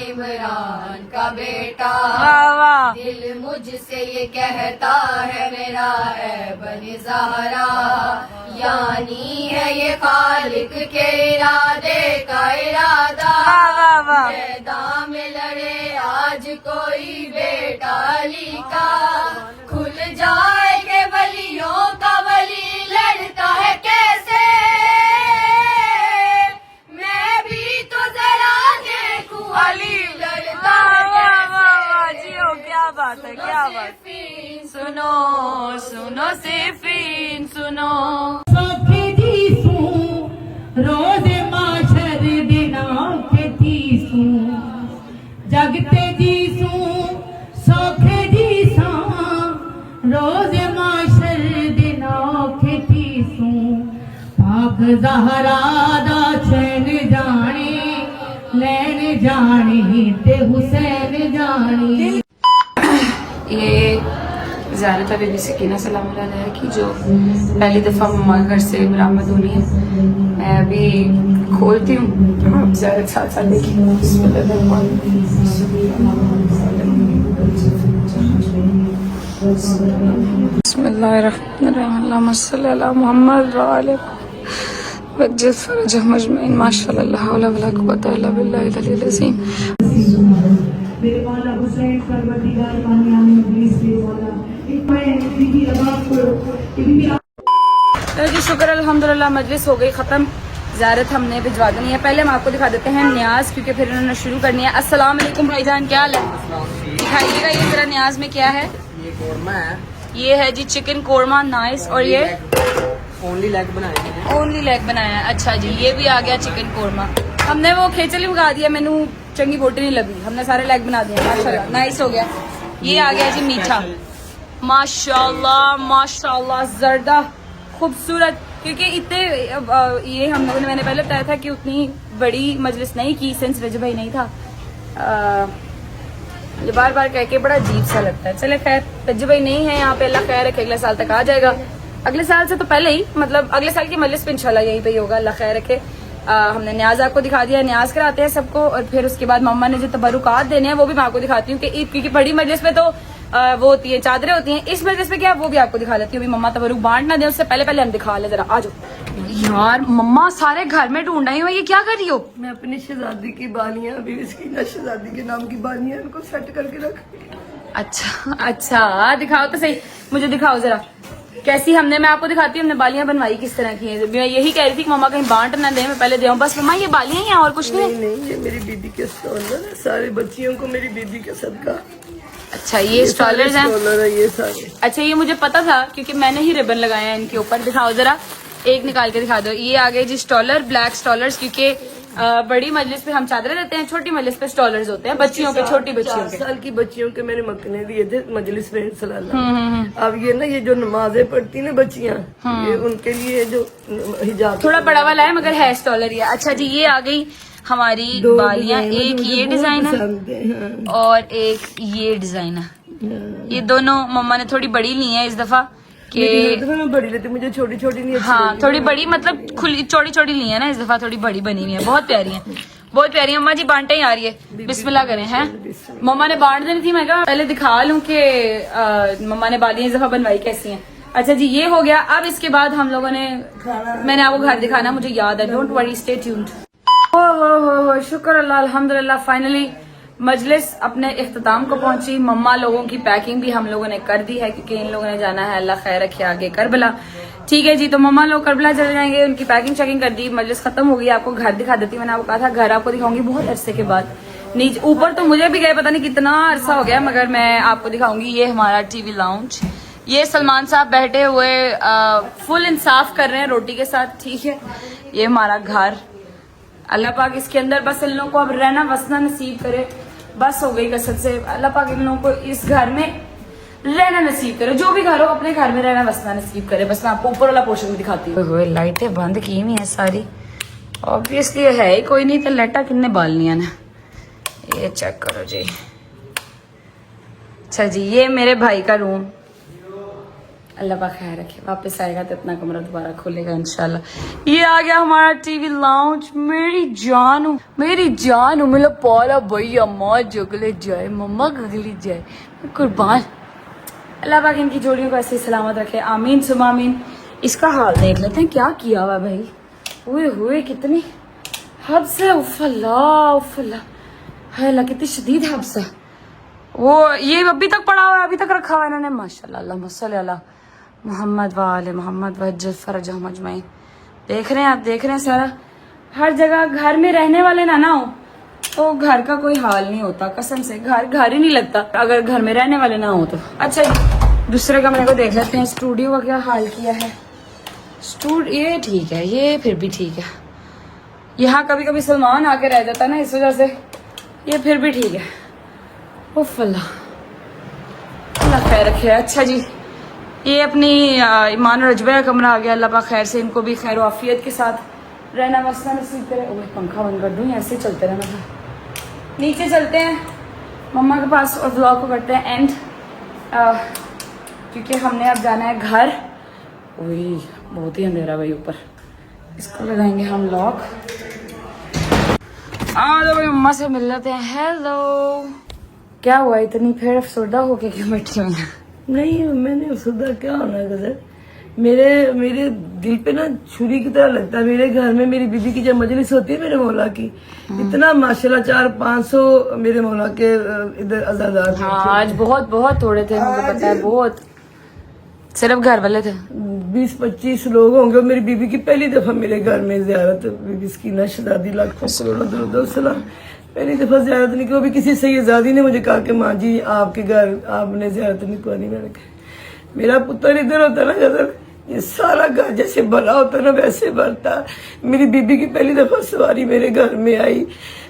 इमरान का बेटा। वाह वाह। दिल मुझसे ये कहता है मेरा है बनी ज़हरा, यानी है ये खालिक के इरादे का इरादा। मैदान में लड़े आज कोई बेटा अली का, खुल जाए के वलियों का वली लड़ता है कैसे, मैं भी तो जरा देखूं अली लड़ता है कैसे। जी हो, क्या बात है, क्या बात। सुनो सुनो सिफीन सुनो। सौखे जीसू रोज माशर दिना के जीसू, जगते जीसू सौखे जीसा रोज माशर दिना के जीसू, पाक ज़हरा दा चैन जाने लैन जाने ते हुसैन जाने। ये ज़ियारत बीबी सकीना सलाम अलैहा की जो पहली दफ़ा मम्मा के घर से बरामद होनी है। मैं अभी खोलती हूँ, आप ज़ियारत साथ साथ बिस्मिल्लाहिर्रहमानिर्रहीम सल्ली अला मुहम्मद व आले वज्जह फरजह मजमईन माशाअल्लाह ला हौला वला कुव्वता इल्ला बिल्लाहिल अलिय्यिल अज़ीम। मेरे मौला हुसैन परवरदिगार कामयाबी मजलिस दे मौला, एक मैं बीबी रबाब को बीबी। तो जी शुक्र अल्हम्दुलिल्लाह मजलिस हो गई ख़त्म, ज़ियारत हमने भिजवा देनी है। पहले हम आपको दिखा देते हैं न्याज, क्योंकि फिर उन्होंने शुरू करनी है। अस्सलाम वालेकुम भाईजान, क्या हाल है? दिखाइएगा ये जरा न्याज में क्या है। ये कोरमा है, ये है जी चिकन कोरमा, नाइस। और ये ओनली लेग बनाए हैं। ओनली लेग बनाया है। अच्छा जी, ये भी आ गया चिकन कोरमा। हमने वो खेचली मंगा दिया, मैनू चंगी बोटी नहीं लगी, हमने सारे लेग बना दिए माशाल्लाह, नाइस हो गया। ये आ गया जी मीठा, माशाल्लाह माशाल्लाह, जर्दा खूबसूरत। क्योंकि इतने ये हम लोगों ने, मैंने पहले बताया था कि उतनी बड़ी मजलिस नहीं की सिंस रजब भाई नहीं था। ये बार बार कह के बड़ा अजीब सा लगता है। चले खैर, रजब भाई नहीं है यहाँ पे, अल्लाह खैर रखे, अगले साल तक आ जाएगा। अगले साल से तो पहले ही, मतलब अगले साल की मजलिस पे इंशाल्लाह यहीं पे ही होगा, अल्लाह खैर रखे। हमने न्याज आपको दिखा दिया, न्याज कराते हैं सबको, और फिर उसके बाद मम्मा ने जो तबरुकात देने हैं वो भी मैं आपको दिखाती हूँ। क्योंकि बड़ी मजलिस पे तो वो होती है, चादरें होती हैं, इस मजलिस पे क्या वो भी आपको दिखा देती हूँ। अभी मम्मा तबरुक बांट ना दे उससे पहले पहले हम दिखा ले, जरा आ जाओ। यार मम्मा सारे घर में ढूंढ आई हो, ये क्या कर रही हो? मैं अपनी शहजादी की बालियां, बीबी सकीना शहजादी के नाम की बालियां, इनको सेट करके रख। अच्छा अच्छा, दिखाओ तो सही, मुझे दिखाओ जरा कैसी। मैं आपको दिखाती हूँ हमने बालियां बनवाई किस तरह की है। मैं यही कह रही थी कि मम्मा कहीं बांट ना दे, मैं पहले दे बस। मम्मा ये बालियां हैं और कुछ नहीं? नहीं, ये मेरी बीबी के स्टॉलर है, सारे बच्चियों को मेरी बीबी के सदका। अच्छा, ये स्टॉलर्स हैं? स्टॉलर है ये सारे। अच्छा, ये मुझे पता था क्योंकि मैंने ही रिबन लगाया है इनके ऊपर। दिखाओ जरा, एक निकाल के दिखा दो। ये आ गए जी स्टॉलर, ब्लैक स्टॉलर्स, क्योंकि बड़ी मजलिस पे हम चादरें देते हैं, छोटी मजलिस पे स्टॉलर्स होते हैं बच्चियों के, छोटी बच्चियों के। 4 साल की बच्चियों के मैंने मकने दिए थे मजलिस में सलाला। अब ये ना, ये जो नमाजें पढ़ती ना बच्चियां, ये उनके लिए जो हिजाब थोड़ा बड़ा वाला है मगर है स्टॉलर ये। अच्छा जी, ये आ गई हमारी बालियां, एक ये डिजाइन है और एक ये डिजाइन है। ये दोनों मम्मा ने थोड़ी बड़ी ली है इस दफा कि मैं बड़ी लेती, मुझे छोटी छोटी नहीं अच्छी हाँ, थोड़ी बड़ी मतलब खुली चौड़ी चौड़ी ली है ना, इस दफा थोड़ी बड़ी बनी हुई है, बहुत प्यारी है, बहुत प्यारी है। अम्मा जी बांटे ही आ रही है, बिस्मिल्लाह करें हैं। मम्मा ने बांट देनी थी, मैं कहा पहले दिखा लूं कि मम्मा ने बालियां इस दफा बनवाई कैसी हैं। अच्छा जी, ये हो गया। अब इसके बाद हम लोगों ने, मैंने आपको घर दिखाना मुझे याद है, डोंट वरी, स्टे ट्यून्ड। हो शुक्र अल्लाह, अल्हम्दुलिल्लाह, फाइनली मजलिस अपने इख्तिताम को पहुंची। मम्मा लोगों की पैकिंग भी हम लोगों ने कर दी है क्योंकि इन लोगों ने जाना है, अल्लाह खैर रखे, आगे करबला। ठीक है जी, तो मम्मा लोग करबला चले जाएंगे, उनकी पैकिंग चेकिंग कर दी, मजलिस खत्म हो गई। आपको घर दिखा देती, मैंने आपको कहा था घर आपको दिखाऊंगी बहुत अरसे के बाद। नीचे ऊपर तो मुझे भी गए पता नहीं कितना अरसा हो गया, मगर मैं आपको दिखाऊंगी। ये हमारा टीवी लाउंज, ये सलमान साहब बैठे हुए फुल इंसाफ कर रहे हैं रोटी के साथ। ठीक है, ये हमारा घर, अल्लाह पाक इसके अंदर बस इन लोगों को अब रहना बसना नसीब करे। बस हो गई कसरत से, अल्लाह पाक इन लोगों को इस घर में रहना नसीब करे, जो भी घर हो अपने घर में रहना बसना नसीब करे। बस मैं आपको ऊपर वाला पोर्शन दिखाती हूँ। लाइटें बंद की हुई है सारी, ऑब्वियसली है ही कोई नहीं, तो लाइटा किन्ने बालनिया ने, ये चेक करो जी। अच्छा जी, ये मेरे भाई का रूम, अल्लाह पाक खैर रखे, वापस आएगा तो अपना कमरा दोबारा खोलेगा इंशाल्लाह। ये आ गया हमारा टीवी लाउंज। मेरी जान मेरा पाला भाई, अम्मा जगले जाए, मम्मा गगली जाए, कुर्बान। अल्लाह पाक इनकी जोड़ियों को ऐसे सलामत रखे, आमीन सुमा आमीन। इसका हाल देख लेते हैं क्या किया हुआ भाई, हुए कितनी हब्स है, उफ़ल्ला है अल्लाह, कितनी शदीद हब्स है। वो ये अभी तक पड़ा हुआ है, अभी तक रखा हुआ है इन्होंने, माशाल्लाह अल्लाहुम्मा सल्ली अला मोहम्मद व आले मोहम्मद वज्जल फरजहुम अजमईन। देख रहे हैं आप, देख रहे हैं सारा, हर जगह। घर में रहने वाले ना हो तो घर का कोई हाल नहीं होता, कसम से घर ही नहीं लगता अगर घर में रहने वाले ना हो तो। अच्छा दूसरे कमरे को देख लेते हैं, स्टूडियो का क्या हाल किया है। ये ठीक है, ये फिर भी ठीक है। यहाँ कभी कभी सलमान आके रह जाता है ना, इस वजह से ये फिर भी ठीक है। उफ़ अल्लाह खैर रखे। अच्छा जी, ये अपनी ईमान और अजबा का कमरा आ गया। अल्लाह पाक खैर से इनको भी खैर आफियत के साथ रहना वसना नसीब करे। ओह पंखा बंद कर दूँ, ऐसे चलते रहना था। नीचे चलते हैं मम्मा के पास और व्लॉग को करते हैं एंड, क्योंकि हमने अब जाना है घर। वही बहुत ही अंधेरा भाई ऊपर, इसको लगाएंगे हम लॉक। तो भाई मम्मा से मिल लेते हैं। हेलो, क्या हुआ इतनी फिर अफसरदा होके क्यों बैठी हुई? नहीं मैंने अफसरदा क्या होना गजर, मेरे दिल पे ना छुरी की तरह लगता है। मेरे घर में मेरी बीबी की जब मजलिस होती है मेरे मौला की, इतना माशाल्लाह 400-500 मेरे मौला के इधर अज़ादार। हाँ आज बहुत थोड़े थे, मुझे पता है, बहुत सिर्फ घर वाले थे। 20-25 लोग होंगे। मेरी बीबी की पहली दफा मेरे घर में जियारत, बीबी की नशदादी लाखों करोड़ों दरुद सलाम, पहली दफा जियारत नहीं की। वो भी किसी सैयदादी ने मुझे कहा कि माँ जी आपके घर आपने जियारत नहीं करनी। मैंने कहा मेरा पुत्र इधर होता ना गजर, ये सारा घर जैसे भरा होता ना वैसे भरता। मेरी बीबी की पहली दफा सवारी मेरे घर में आई,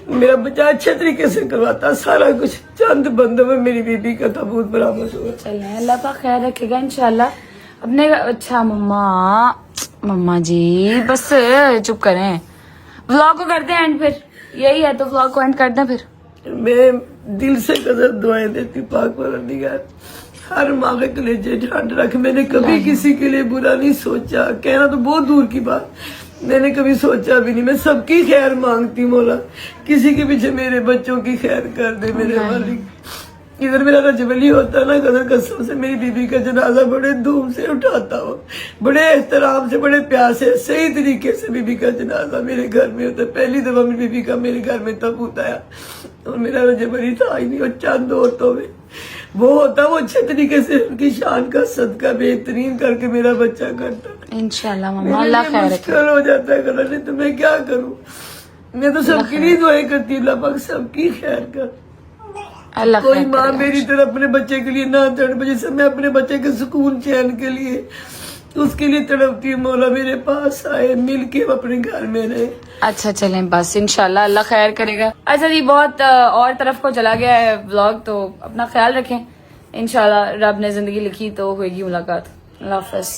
मेरा बच्चा अच्छे तरीके से करवाता, सारा कुछ चंद बंदों में मेरी बीबी का ताबूत बराबर हुआ। चलिए अल्लाह पाक खैर रखेगा इंशाल्लाह अपने। अच्छा मम्मा जी बस चुप करें, व्लॉग को करते हैं एंड, फिर यही है तो व्लॉग को एंड कर दें फिर। मैं दिल से कदर दुआएं देती पाक परवरदिगार हर माँ के कलेजे ठांड रख। मैंने कभी किसी के लिए बुरा नहीं सोचा, कहना तो बहुत दूर की बात, मैंने कभी सोचा भी नहीं। मैं सबकी खैर मांगती मौला, किसी के पीछे मेरे बच्चों की खैर कर दे मेरे मालिक। इधर मेरा रजबली होता ना कदर कसम से मेरी बीबी का जनाजा बड़े धूम से उठाता हो, बड़े एहतराम से, बड़े प्यार से, सही तरीके से बीबी का जनाजा मेरे घर में होता। पहली दफा मेरी बीबी का मेरे घर में तबूत आया और मेरा रजबली था ही नहीं, और चंद औरतों में वो होता, वो अच्छे तरीके से उनकी शान का सदका बेहतरीन करके मेरा बच्चा करता। इंशाल्लाह मम्मा अल्लाह खैर रखे। मुश्किल हो जाता है करना, नहीं तो मैं क्या करूँ। मैं तो सबके लिए दुआएं करती हूँ, अल्लाह पाक सबकी खैर कर। अल्लाह कोई माँ मेरी तरह अपने बच्चे के लिए ना तड़प, जैसे मैं अपने बच्चे के सुकून चैन के लिए उसके लिए तड़पती हूँ। मौला मेरे पास आए, मिल के अपने घर में रहे। अच्छा चलें बस, इंशाल्लाह अल्लाह खैर करेगा। अच्छा जी बहुत और तरफ को चला गया है व्लॉग, तो अपना ख्याल रखें। इंशाल्लाह रब ने जिंदगी लिखी तो होगी मुलाकात। अल्लाह हाफ़िज़।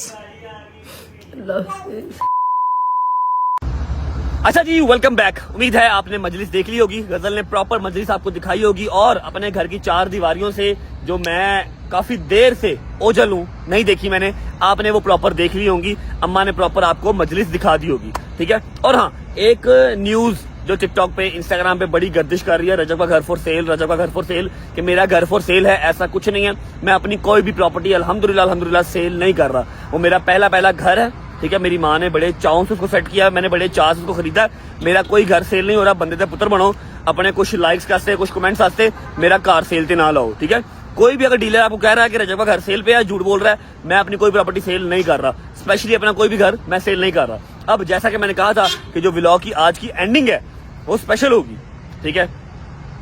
अच्छा जी वेलकम बैक। उम्मीद है आपने मजलिस देख ली होगी, गजल ने प्रॉपर मजलिस आपको दिखाई होगी, और अपने घर की 4 दीवारियों से जो मैं काफी देर से ओझल हूँ, नहीं देखी मैंने, आपने वो प्रॉपर देख ली होंगी। अम्मा ने प्रॉपर आपको मजलिस दिखा दी होगी, ठीक है। और हाँ, एक न्यूज जो टिकटॉक पे इंस्टाग्राम पे बड़ी गर्दिश कर रही है, रजब का घर फॉर सेल, रजब का घर फॉर सेल, कि मेरा घर फॉर सेल है, ऐसा कुछ नहीं है। मैं अपनी कोई भी प्रॉपर्टी अल्हम्दुलिल्लाह सेल नहीं कर रहा। वो मेरा पहला घर है, ठीक है। मेरी माँ ने बड़े चाव से उसको सेट किया, मैंने बड़े चाव से उसको खरीदा। मेरा कोई घर सेल नहीं हो रहा। बंदे दा पुत्र बनो, अपने कुछ लाइक्स करते, कुछ कमेंट्स आते, मेरा कार सेल ते ना लाओ, ठीक है। कोई भी अगर डीलर आपको कह रहा है कि रजब का घर सेल पे है, झूठ बोल रहा है। मैं अपनी कोई प्रॉपर्टी सेल नहीं कर रहा, स्पेशली अपना कोई भी घर मैं सेल नहीं कर रहा। अब जैसा कि मैंने कहा था कि जो व्लॉग की आज की एंडिंग है वो स्पेशल होगी, ठीक है।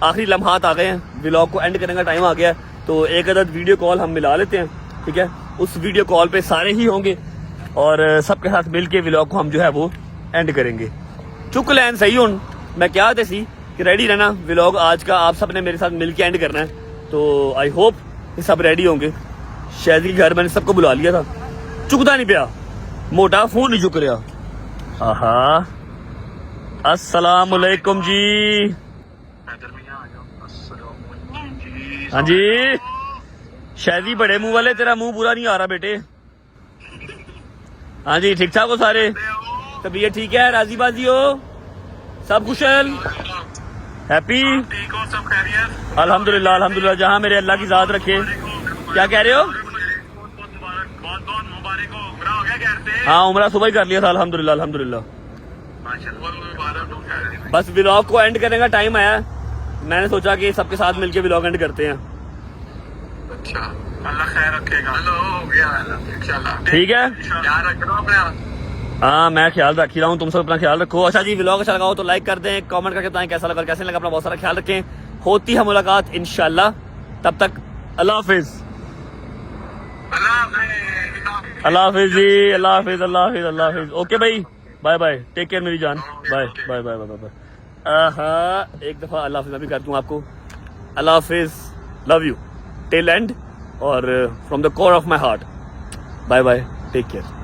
आखिरी लम्हात आ गए हैं, व्लॉग को एंड करने का टाइम आ गया है, तो एक अदद वीडियो कॉल हम मिला लेते हैं, ठीक है। उस वीडियो कॉल पे सारे ही होंगे और सबके साथ मिलके व्लॉग को हम जो है वो एंड करेंगे। चुक लैन सही हूं, मैं क्या सी कि रेडी रहना, व्लॉग आज का आप सब ने मेरे साथ मिलके एंड करना है, तो आई होप ये सब रेडी होंगे। शायद के घर मैंने सबको बुला लिया था, चुकता नहीं पिया, मोटा फोन नहीं चुक रहा। आहा, अस्सलाम वालेकुम जी। हाँ जी, शायद ही बड़े मुंह वाले, तेरा मुंह पूरा नहीं आ रहा बेटे। हाँ जी ठीक ठाक हो सारे, तबीयत ठीक है, राजी बाजी हो, सब कुशल, हैप्पी, ठीक हो, सब खैरियत? अल्हम्दुलिल्लाह अल्हम्दुलिल्लाह, जहाँ मेरे अल्लाह की ज़ात रखे। क्या कह रहे हो? बहुत बहुत मुबारक हो, उम्रा हो गया घर से? हाँ उम्रा सुबह ही कर लिया था, अल्हम्दुलिल्लाह अल्हम्दुलिल्लाह। माशाल्लाह, बहुत मुबारक हो, खैरियत? बस व्लॉग को एंड करने का टाइम आया, मैंने सोचा कि सबके साथ मिलके व्लॉग एंड करते हैं। अच्छा, अल्लाह खैर रखेगा। हेलो, हो गया इंशाल्लाह। ठीक है, यार रख लो अपना। हाँ मैं ख्याल रख ही रहा हूँ, तुम सब अपना ख्याल रखो। अच्छा जी, व्लॉग अच्छा लगा हो तो लाइक कर दें, कमेंट करके बताएं कैसा लगा, कैसे लगा, अपना बहुत सारा ख्याल रखें। होती है मुलाकात इंशाल्लाह, तब तक अल्लाह हाफिज। अल्लाह हाफिज जी, अल्लाह हाफिज, अल्लाह हाफिज, अल्लाह हाफिज। ओके भाई, बाय बाय, टेक केयर मेरी जान, bye bye bye bye bye. एक दफा अल्लाह हाफिज मैं भी कर दूं आपको, अल्लाह हाफिज, लव यू टिल एंड और from the core of my heart, bye bye, take care.